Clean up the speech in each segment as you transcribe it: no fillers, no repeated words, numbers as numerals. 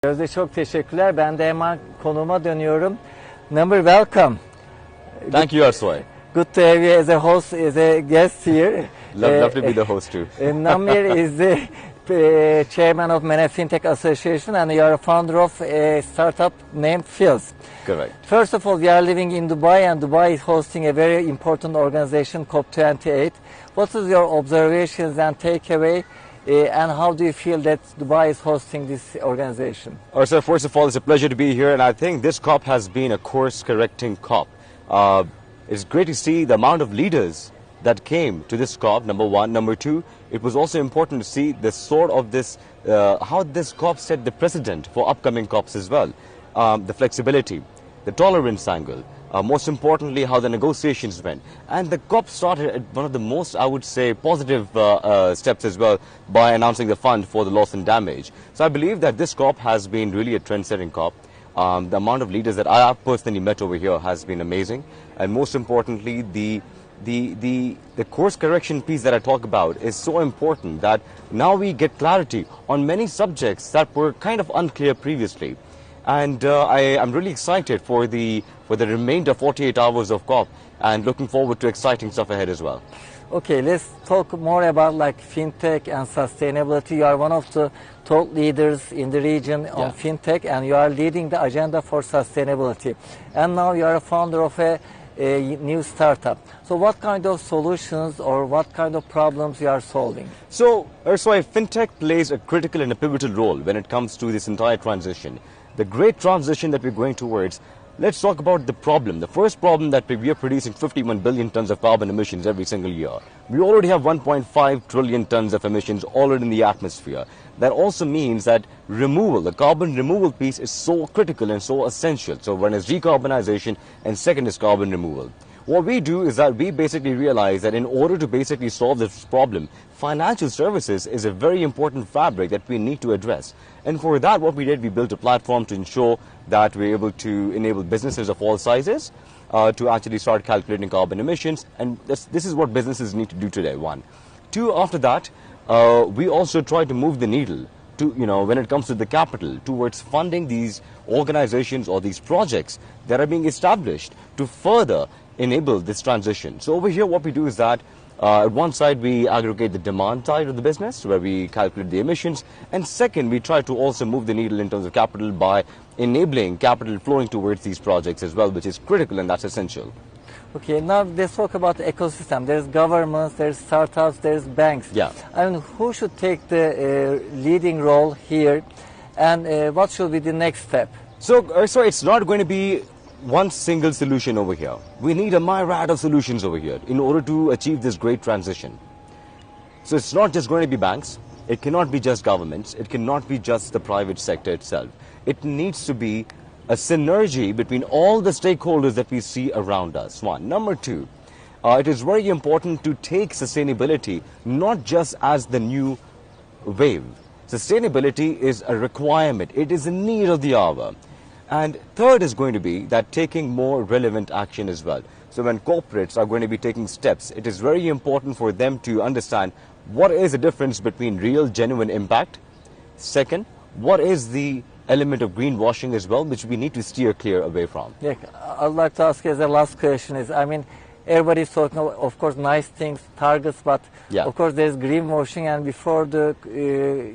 Özde çok teşekkürler. Ben de hemen konuma dönüyorum. Number, welcome. Thank you, Arsoy. Good to have you as a host, as a guest here. Love to be the host too. Namir is the chairman of MENA Fintech Association, and you are a founder of a startup named Fields. Correct. First of all, we are living in Dubai, and Dubai is hosting a very important organization, COP28. What is your observations and takeaway? And how do you feel that Dubai is hosting this organization? So first of all, it's a pleasure to be here, and I think this COP has been a course-correcting COP. It's great to see the amount of leaders that came to this COP, number one. Number two, it was also important to see the sort of this, how this COP set the precedent for upcoming COPs as well. The flexibility, the tolerance angle, most importantly, how the negotiations went. And the COP started at one of the most, I would say, positive steps as well by announcing the fund for the loss and damage. So I believe that this COP has been really a trend-setting COP. The amount of leaders that I have personally met over here has been amazing. And most importantly, the course correction piece that I talk about is so important that now we get clarity on many subjects that were kind of unclear previously. And I am really excited for the remainder 48 hours of COP and looking forward to exciting stuff ahead as well. Okay, let's talk more about like fintech and sustainability. You are one of the top leaders in the region on fintech, and you are leading the agenda for sustainability. And now you are a founder of a new startup. So what kind of solutions or what kind of problems you are solving? So fintech plays a critical and a pivotal role when it comes to this entire transition. The great transition that we're going towards. Let's talk about the problem. The first problem that we are producing 51 billion tons of carbon emissions every single year. We already have 1.5 trillion tons of emissions already in the atmosphere. That also means that removal, the carbon removal piece is so critical and so essential. So one is decarbonization and second is carbon removal. What we do is that we basically realize that in order to basically solve this problem, financial services is a very important fabric that we need to address. And for that, what we did, we built a platform to ensure that we're able to enable businesses of all sizes to actually start calculating carbon emissions. And this is what businesses need to do today, one. Two, after that, we also try to move the needle to, when it comes to the capital towards funding these organizations or these projects that are being established to further enable this transition. So over here, what we do is that at one side, we aggregate the demand side of the business where we calculate the emissions. And second, we try to also move the needle in terms of capital by enabling capital flowing towards these projects as well, which is critical and that's essential. Okay, now let's talk about the ecosystem. There's governments, there's startups, there's banks. Yeah. I mean, who should take the leading role here, and what should be the next step? So it's not going to be one single solution over here. We need a myriad of solutions over here in order to achieve this great transition. So it's not just going to be banks. It cannot be just governments. It cannot be just the private sector itself. It needs to be a synergy between all the stakeholders that we see around us. One. Number two, it is very important to take sustainability not just as the new wave. Sustainability is a requirement. It is a need of the hour. And third is going to be that taking more relevant action as well. So when corporates are going to be taking steps, it is very important for them to understand what is the difference between real, genuine impact. Second, what is the element of greenwashing as well, which we need to steer clear away from. Yeah, I'd like to ask as a last question is, I mean, everybody's talking, of course, nice things, targets, but of course there's greenwashing, and before the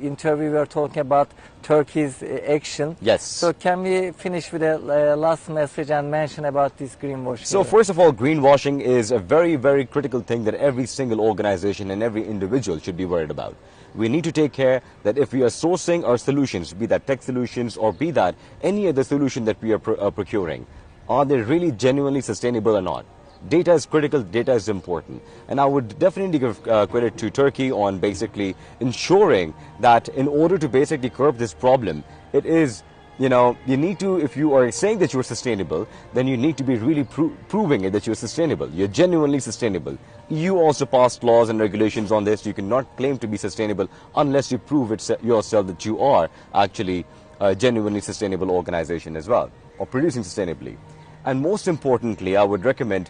interview we were talking about Turkey's action. Yes. So can we finish with a last message and mention about this greenwashing? So first of all, greenwashing is a very, very critical thing that every single organization and every individual should be worried about. We need to take care that if we are sourcing our solutions, be that tech solutions or be that any other solution that we are procuring, are they really genuinely sustainable or not? Data is critical, data is important. And I would definitely give credit to Turkey on basically ensuring that in order to basically curb this problem, it is, you need to, if you are saying that you're sustainable, then you need to be really proving it that you're sustainable. You're genuinely sustainable. You also passed laws and regulations on this. You cannot claim to be sustainable unless you prove yourself that you are actually a genuinely sustainable organization as well, or producing sustainably. And most importantly, I would recommend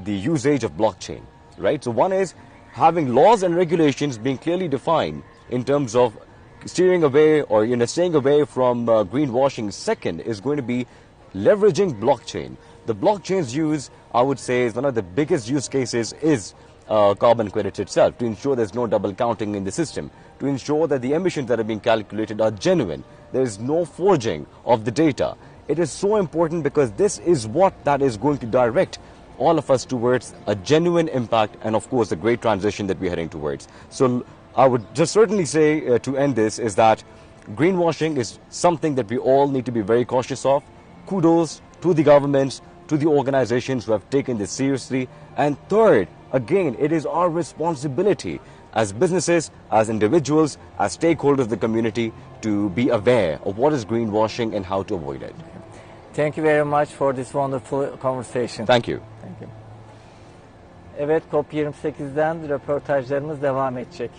the usage of blockchain, right? So one is having laws and regulations being clearly defined in terms of steering away or staying away from greenwashing. Second is going to be leveraging blockchain. The blockchain's use, I would say, is one of the biggest use cases is carbon credits itself, to ensure there's no double counting in the system, to ensure that the emissions that are being calculated are genuine. There is no forging of the data. It is so important because this is what that is going to direct all of us towards a genuine impact and, of course, the great transition that we're heading towards. So I would just certainly say to end this is that greenwashing is something that we all need to be very cautious of. Kudos to the governments, to the organizations who have taken this seriously. And third, again, it is our responsibility as businesses, as individuals, as stakeholders of the community to be aware of what is greenwashing and how to avoid it. Thank you very much for this wonderful conversation. Thank you. Thank you. Evet, COP28'den röportajlarımız devam edecek.